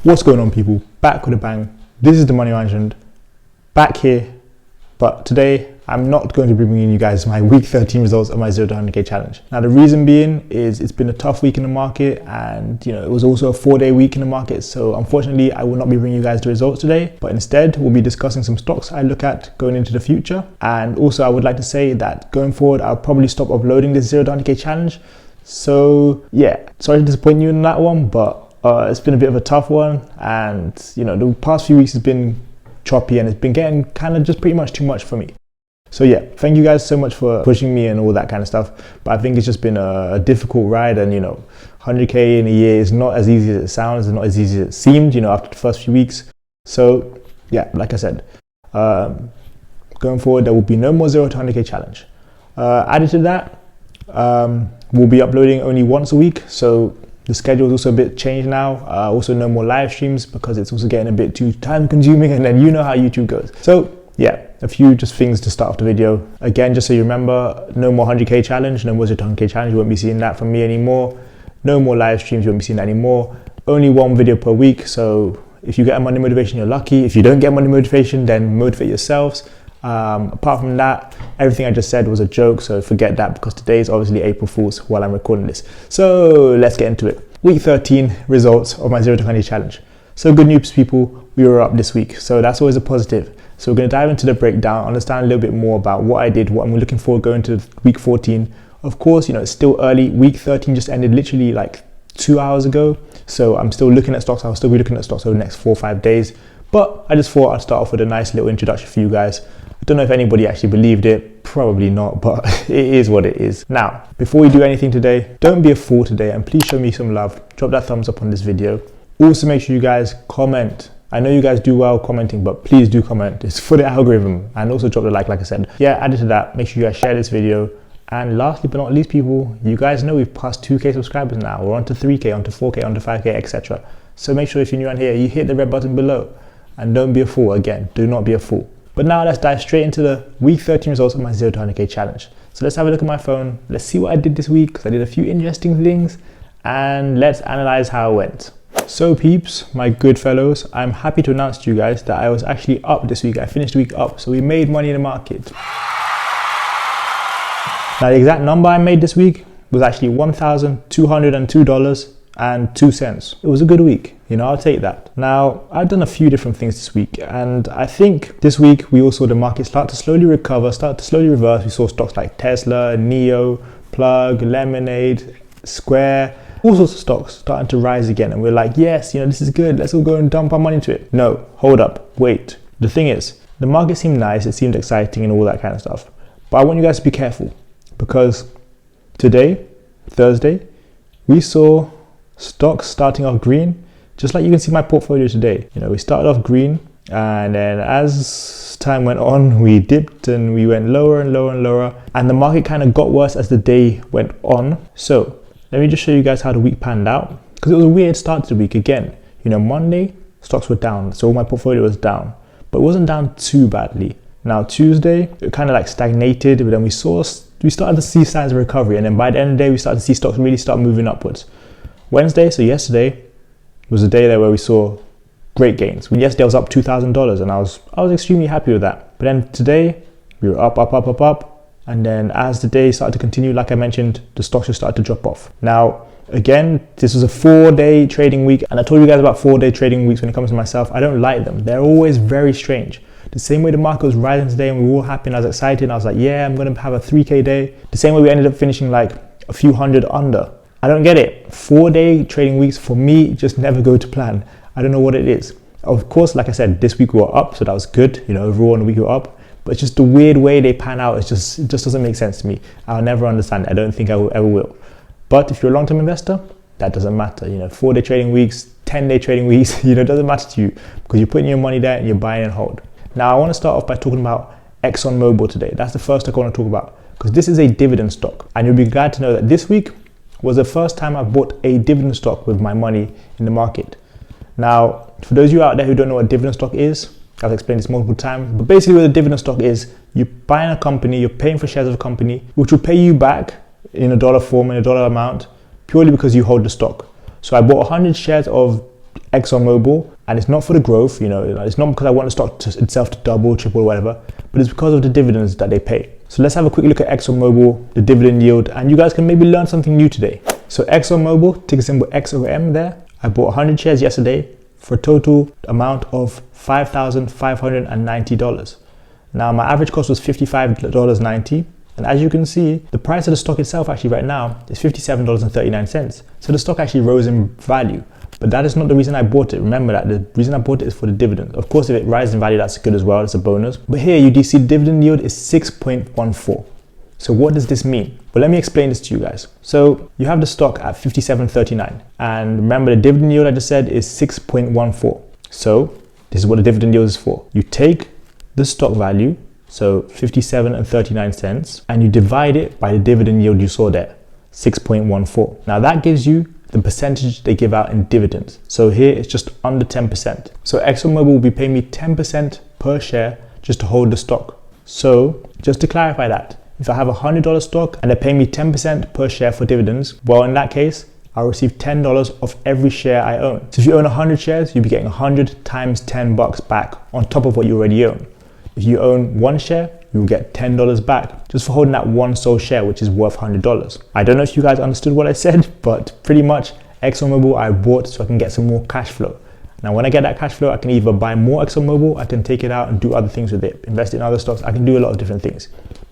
What's going on, people? Back with a bang. This is the Money Management, back here, but today I'm not going to be bringing you guys my week 13 results of my 0 to 100k challenge. Now the reason being is it's been a tough week in the market, and it was also a 4-day week in the market, so unfortunately I will not be bringing you guys the results today, but instead we'll be discussing some stocks I look at going into the future. And also I would like to say that going forward I'll probably stop uploading this 0 to 100k challenge. So yeah, sorry to disappoint you in that one, but it's been a bit of a tough one, and the past few weeks has been choppy and it's been getting kind of just pretty much too much for me. So yeah, thank you guys so much for pushing me and all that kind of stuff, but I think it's just been a difficult ride, and 100k in a year is not as easy as it sounds, it's not as easy as it seemed after the first few weeks. So yeah, like I said, going forward there will be no more 0 to 100k challenge. Added to that, we'll be uploading only once a week, so the schedule is also a bit changed now. Also no more live streams because it's also getting a bit too time consuming, and then you know how YouTube goes. So yeah, a few just things to start off the video. Again, just so you remember, no more 100k challenge, no more 0 to 100k challenge, you won't be seeing that from me anymore. No more live streams, you won't be seeing that anymore. Only one video per week, so if you get a Monday motivation, you're lucky. If you don't get Monday motivation, then motivate yourselves. Apart from that, everything I just said was a joke, so forget that, because today is obviously April Fool's while I'm recording this. So let's get into it. Week 13 results of my 0 to 100 challenge. So good news, people, we were up this week, so that's always a positive. So we're going to dive into the breakdown, understand a little bit more about what I did, what I'm looking for going to week 14. Of course, it's still early. Week 13 just ended literally like 2 hours ago, so I'm still looking at stocks. I'll still be looking at stocks over the next 4 or 5 days, but I just thought I'd start off with a nice little introduction for you guys. I don't know if anybody actually believed it, probably not, but it is what it is. Now, before we do anything today, don't be a fool today, and please show me some love. Drop that thumbs up on this video. Also make sure you guys comment. I know you guys do well commenting, but please do comment. It's for the algorithm. And also drop the like I said. Yeah, added to that, make sure you guys share this video. And lastly but not least, people, you guys know we've passed 2k subscribers now. We're on to 3k, on to 4k, on to 5k, etc. So make sure if you're new around here, you hit the red button below. And don't be a fool. Again, do not be a fool. But now let's dive straight into the week 13 results of my 0 to 100k challenge. So let's have a look at my phone. Let's see what I did this week, because I did a few interesting things, and let's analyze how it went. So peeps, my good fellows, I'm happy to announce to you guys that I was actually up this week. I finished the week up, so we made money in the market. Now the exact number I made this week was actually $1,202.02. It was a good week, I'll take that. Now, I've done a few different things this week, and I think this week we all saw the market start to slowly recover, start to slowly reverse. We saw stocks like Tesla, Neo, Plug, Lemonade, Square, all sorts of stocks starting to rise again, and we're like, yes, this is good, let's all go and dump our money into it. No, hold up, wait. The thing is, the market seemed nice, it seemed exciting and all that kind of stuff, but I want you guys to be careful, because today, Thursday, we saw stocks starting off green, just like you can see my portfolio today. We started off green, and then as time went on, we dipped and we went lower and lower and lower, and the market kind of got worse as the day went on. So let me just show you guys how the week panned out, because it was a weird start to the week again. Monday, stocks were down, so all my portfolio was down, but it wasn't down too badly. Now Tuesday, it kind of like stagnated, but then we started to see signs of recovery, and then by the end of the day, we started to see stocks really start moving upwards. Wednesday, so yesterday, was a day there where we saw great gains. Yesterday I was up $2,000, and I was extremely happy with that. But then today we were up, and then as the day started to continue, like I mentioned, the stocks just started to drop off. Now again, this was a 4-day trading week, and I told you guys about 4-day trading weeks when it comes to myself. I don't like them. They're always very strange. The same way the market was rising today and we were all happy and I was excited, and I was like, yeah, I'm going to have a 3k day. The same way we ended up finishing like a few hundred under. I don't get it. 4-day trading weeks for me just never go to plan. I don't know what it is. Of course, like I said, this week we were up, so that was good. Overall on the week we were up, but it's just the weird way they pan out. It just doesn't make sense to me. I'll never understand it. I don't think I ever will. But if you're a long-term investor, that doesn't matter. 4-day trading weeks, 10-day trading weeks, it doesn't matter to you, because you're putting your money there and you're buying and hold. Now I want to start off by talking about ExxonMobil today. That's the first stock I want to talk about, because this is a dividend stock, and you'll be glad to know that this week was the first time I bought a dividend stock with my money in the market. Now, for those of you out there who don't know what a dividend stock is, I've explained this multiple times, but basically what a dividend stock is, you're buying a company, you're paying for shares of a company, which will pay you back in a dollar form, in a dollar amount, purely because you hold the stock. So I bought 100 shares of ExxonMobil, and it's not for the growth, it's not because I want the stock itself to double, triple, or whatever, but it's because of the dividends that they pay. So let's have a quick look at ExxonMobil, the dividend yield, and you guys can maybe learn something new today. So ExxonMobil, ticker symbol XOM there, I bought 100 shares yesterday for a total amount of $5,590. Now my average cost was $55.90. And as you can see, the price of the stock itself actually right now is $57.39. So the stock actually rose in value, but that is not the reason I bought it. Remember that the reason I bought it is for the dividend. Of course, if it rises in value, that's good as well. It's a bonus. But here you do see the dividend yield is 6.14. So what does this mean? Well, let me explain this to you guys. So you have the stock at $57.39. And remember the dividend yield I just said is 6.14. So this is what the dividend yield is for. You take the stock value, so $57.39, and you divide it by the dividend yield you saw there, 6.14. Now that gives you the percentage they give out in dividends. So here it's just under 10%. So ExxonMobil will be paying me 10% per share just to hold the stock. So just to clarify that, if I have a $100 stock and they're paying me 10% per share for dividends, well, in that case, I'll receive $10 of every share I own. So if you own 100 shares, you'll be getting 100 times $10 back on top of what you already own. If you own one share, you will get $10 back just for holding that one sole share, which is worth $100. I don't know if you guys understood what I said, but pretty much ExxonMobil I bought so I can get some more cash flow. Now, when I get that cash flow, I can either buy more ExxonMobil, I can take it out and do other things with it, invest in other stocks, I can do a lot of different things.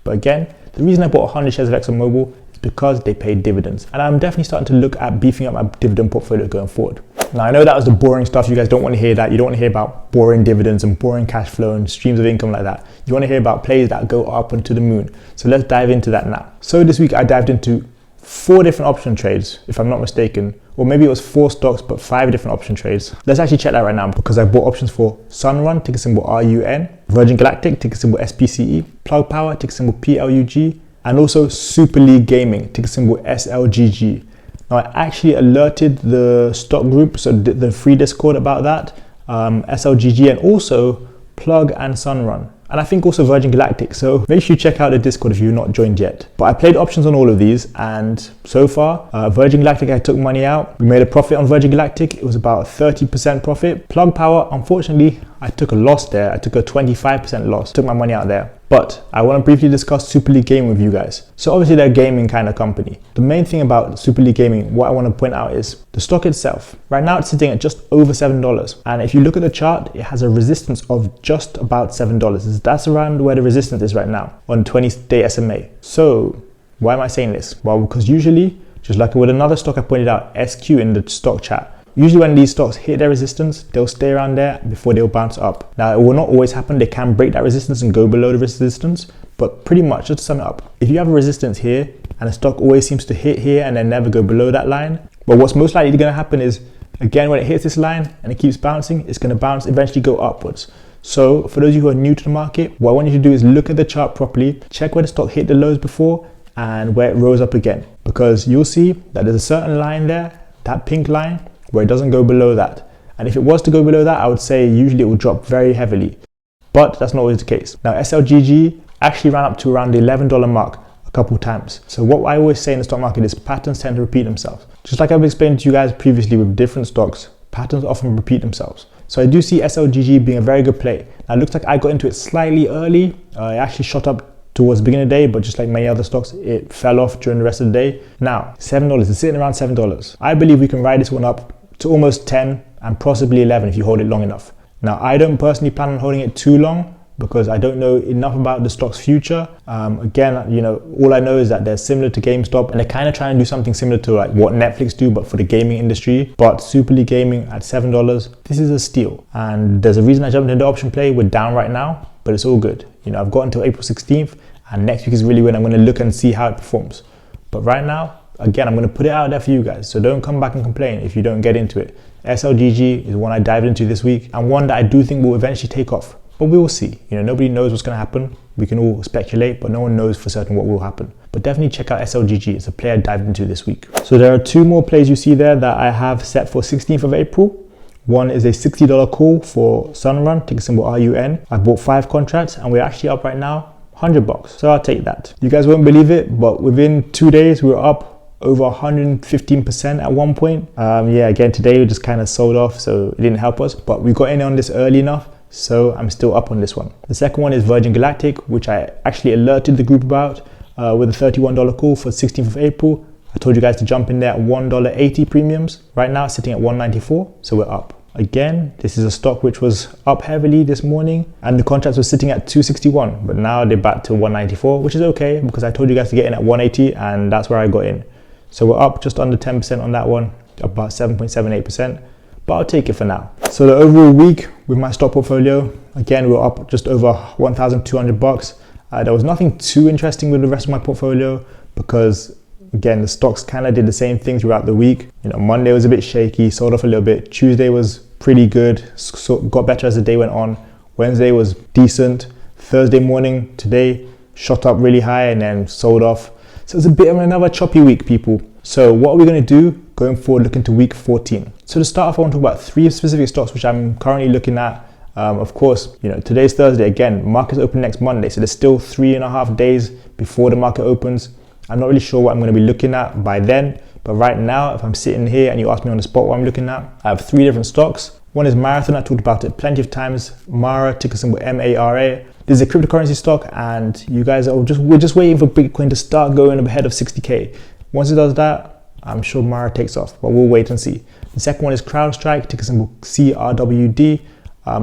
But again, the reason I bought 100 shares of ExxonMobil is because they pay dividends. And I'm definitely starting to look at beefing up my dividend portfolio going forward. Now, I know that was the boring stuff. You guys don't want to hear that. You don't want to hear about boring dividends and boring cash flow and streams of income like that. You want to hear about plays that go up and to the moon. So let's dive into that now. So this week I dived into 4 different option trades, if I'm not mistaken, or maybe it was 4 stocks, but 5 different option trades. Let's actually check that right now because I bought options for Sunrun, ticker symbol RUN, Virgin Galactic, ticker symbol SPCE, Plug Power, ticker symbol PLUG, and also Super League Gaming, ticker symbol SLGG. Now, I actually alerted the stock group, so the free Discord about that, SLGG, and also Plug and Sunrun. And I think also Virgin Galactic. So make sure you check out the Discord if you've not joined yet. But I played options on all of these, and so far, Virgin Galactic, I took money out. We made a profit on Virgin Galactic. It was about 30% profit. Plug Power, unfortunately, I took a loss there. I took a 25% loss, took my money out there. But I want to briefly discuss Super League Gaming with you guys. So obviously they're a gaming kind of company. The main thing about Super League Gaming, what I want to point out is the stock itself. Right now it's sitting at just over $7. And if you look at the chart, it has a resistance of just about $7. That's around where the resistance is right now on 20-day SMA. So why am I saying this? Well, because usually, just like with another stock I pointed out, SQ in the stock chat, usually when these stocks hit their resistance, they'll stay around there before they'll bounce up. Now, it will not always happen. They can break that resistance and go below the resistance, but pretty much, just to sum it up, if you have a resistance here and the stock always seems to hit here and then never go below that line, well, what's most likely going to happen is, again, when it hits this line and it keeps bouncing, it's going to bounce, eventually go upwards. So for those of you who are new to the market, what I want you to do is look at the chart properly, check where the stock hit the lows before and where it rose up again, because you'll see that there's a certain line there, that pink line, where it doesn't go below that. And if it was to go below that, I would say usually it will drop very heavily, but that's not always the case. Now, SLGG actually ran up to around the $11 mark a couple times. So what I always say in the stock market is patterns tend to repeat themselves. Just like I've explained to you guys previously with different stocks, patterns often repeat themselves. So I do see SLGG being a very good play. Now, it looks like I got into it slightly early. It actually shot up towards the beginning of the day, but just like many other stocks, it fell off during the rest of the day. Now, $7, it's sitting around $7. I believe we can ride this one up to almost 10 and possibly 11 if you hold it long enough. Now, I don't personally plan on holding it too long because I don't know enough about the stock's future. Again, all I know is that they're similar to GameStop and they're kind of trying to do something similar to like what Netflix do, but for the gaming industry. But Super League Gaming at $7, this is a steal. And there's a reason I jumped into the option play. We're down right now, but it's all good. I've got until April 16th and next week is really when I'm going to look and see how it performs. But right now, again, I'm going to put it out there for you guys, so don't come back and complain if you don't get into it. SLGG is one I dived into this week and one that I do think will eventually take off, but we will see. Nobody knows what's going to happen. We can all speculate, but no one knows for certain what will happen. But definitely check out SLGG. It's a play I dived into this week. So there are 2 more plays you see there that I have set for 16th of April. One is a $60 call for Sunrun, ticker symbol RUN. I bought 5 contracts and we're actually up right now $100, so I'll take that. You guys won't believe it, but within 2 days we were up over 115% at one point. Yeah, again, today we just kind of sold off, so it didn't help us, but we got in on this early enough, so I'm still up on this one. The second one is Virgin Galactic, which I actually alerted the group about with a $31 call for 16th of April. I told you guys to jump in there at $1.80 premiums. Right now it's sitting at $1.94, so we're up. Again, this is a stock which was up heavily this morning and the contracts were sitting at 261, but now they're back to 194, which is okay because I told you guys to get in at 180 and that's where I got in. So we're up just under 10% on that one, about 7.78%, but I'll take it for now. So the overall week with my stock portfolio, again, we're up just over 1,200 bucks. There was nothing too interesting with the rest of my portfolio because again, the stocks kind of did the same thing throughout the week. You know, Monday was a bit shaky, sold off a little bit. Tuesday was pretty good, so got better as the day went on. Wednesday was decent. Thursday morning, today, shot up really high and then sold off. So it's a bit of another choppy week, people. So what are we going to do going forward, looking to week 14? So to start off, I want to talk about 3 specific stocks which I'm currently looking at. Of course, you know, today's Thursday. Again, markets open next Monday, so there's still 3.5 days before the market opens. I'm not really sure what I'm going to be looking at by then, but right now, if I'm sitting here and you ask me on the spot what I'm looking at, I have 3 different stocks. One is Marathon. I talked about it plenty of times. Mara, ticker symbol MARA. This is a cryptocurrency stock, and you guys are we're just waiting for Bitcoin to start going ahead of 60K. Once it does that, I'm sure Mara takes off, but we'll wait and see. The second one is CrowdStrike, ticker symbol CRWD.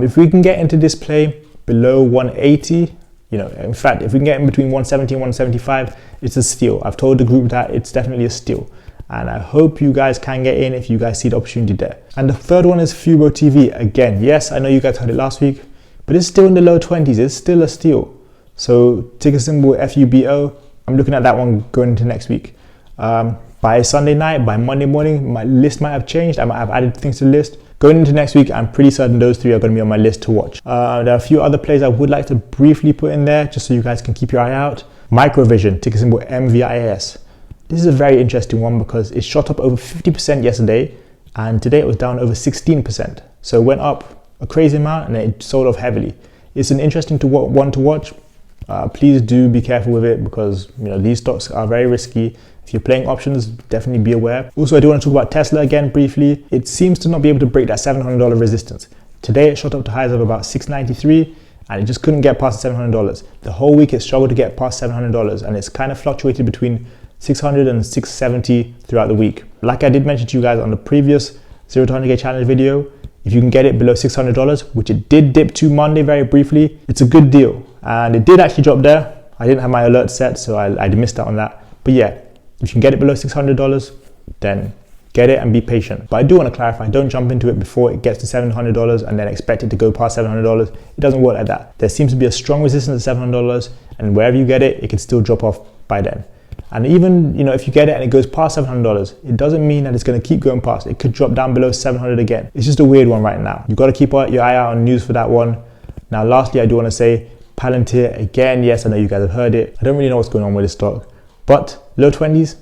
If we can get into this play below 180, you know, in fact, if we can get in between 170 and 175, it's a steal. I've told the group that it's definitely a steal. And I hope you guys can get in if you guys see the opportunity there. And the third one is Fubo TV. Again, yes, I know you guys heard it last week, but it's still in the low 20s. It's still a steal. So ticker symbol FUBO. I'm looking at that one going into next week. By Sunday night, by Monday morning, my list might have changed. I might have added things to the list. Going into next week, I'm pretty certain those 3 are going to be on my list to watch. There are a few other plays I would like to briefly put in there just so you guys can keep your eye out. Microvision, ticker symbol MVIAS. This is a very interesting one because it shot up over 50% yesterday and today it was down over 16%. So it went up a crazy amount and then it sold off heavily. It's an interesting one to watch. Please do be careful with it because, you know, these stocks are very risky. If you're playing options, definitely be aware. Also, I do want to talk about Tesla again briefly. It seems to not be able to break that $700 resistance. Today, it shot up to highs of about $693 and it just couldn't get past $700. The whole week, it struggled to get past $700 and it's kind of fluctuated between $600 and $670 throughout the week. Like I did mention to you guys on the previous 0 to 100K challenge video, if you can get it below $600, which it did dip to Monday very briefly, it's a good deal. And it did actually drop there. I didn't have my alert set, so I missed out on that. But yeah, if you can get it below $600, then get it and be patient. But I do want to clarify, don't jump into it before it gets to $700 and then expect it to go past $700. It doesn't work like that. There seems to be a strong resistance at $700 and wherever you get it, it can still drop off by then. And even, you know, if you get it and it goes past $700, it doesn't mean that it's going to keep going past. It could drop down below 700 again. It's just a weird one right now. You've got to keep your eye out on news for that one. Now, lastly, I do want to say Palantir again. Yes, I know you guys have heard it. I don't really know what's going on with this stock, but low 20s,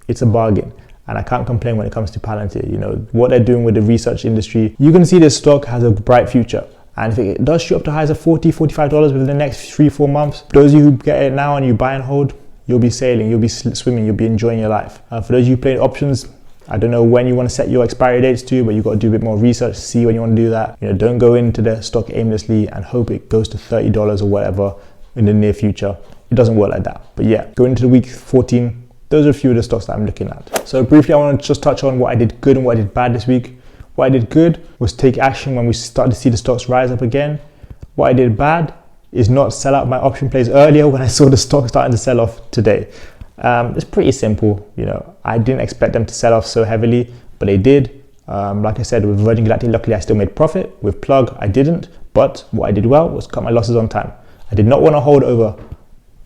it's a bargain. And I can't complain when it comes to Palantir. You know, what they're doing with the research industry, you can see this stock has a bright future. And if it does shoot up to highs of $40, $45 within the next 3-4 months, those of you who get it now and you buy and hold, you'll be sailing, you'll be swimming, you'll be enjoying your life. For those of you playing options, I don't know when you want to set your expiry dates to, but you've got to do a bit more research, see when you want to do that. You know, don't go into the stock aimlessly and hope it goes to $30 or whatever in the near future. It doesn't work like that. But yeah, going into the week 14, those are a few of the stocks that I'm looking at. So briefly, I want to just touch on what I did good and what I did bad this week. What I did good was take action when we started to see the stocks rise up again. What I did bad is not sell out my option plays earlier when I saw the stock starting to sell off today. It's pretty simple. You know, I didn't expect them to sell off so heavily, but they did. Like I said, with Virgin Galactic, luckily I still made profit. With Plug, I didn't. But what I did well was cut my losses on time. I did not want to hold over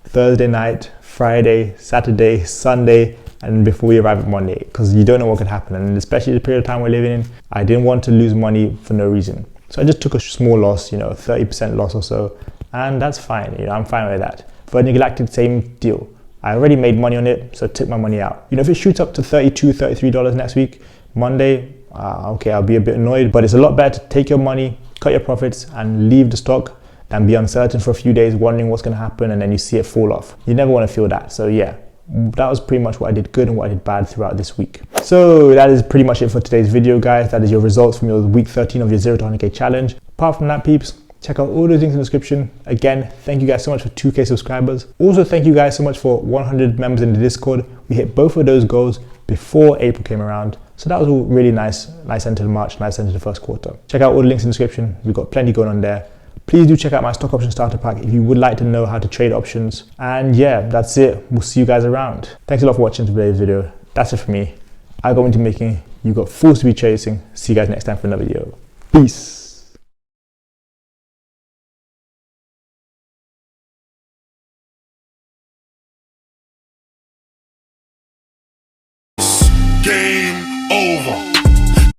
Thursday night, Friday, Saturday, Sunday, and before we arrive at Monday, because you don't know what could happen. And especially the period of time we're living in, I didn't want to lose money for no reason. So I just took a small loss, you know, 30% loss or so. And that's fine, you know, I'm fine with that. Virgin Galactic, same deal. I already made money on it, so I took my money out. You know, if it shoots up to $32, $33 next week, Monday, okay, I'll be a bit annoyed, but it's a lot better to take your money, cut your profits, and leave the stock than be uncertain for a few days, wondering what's going to happen, and then you see it fall off. You never want to feel that. So yeah, that was pretty much what I did good and what I did bad throughout this week. So that is pretty much it for today's video, guys. That is your results from your week 13 of your 0 to 100k challenge. Apart from that, peeps, check out all those links in the description. Again, thank you guys so much for 2k subscribers. Also, thank you guys so much for 100 members in the Discord. We hit both of those goals before April came around. So that was all really nice end to March, nice end to the first quarter. Check out all the links in the description. We've got plenty going on there. Please do check out my stock option starter pack if you would like to know how to trade options. And yeah, that's it. We'll see you guys around. Thanks a lot for watching today's video. That's it for me. I got into making, you got fools to be chasing. See you guys next time for another video. Peace.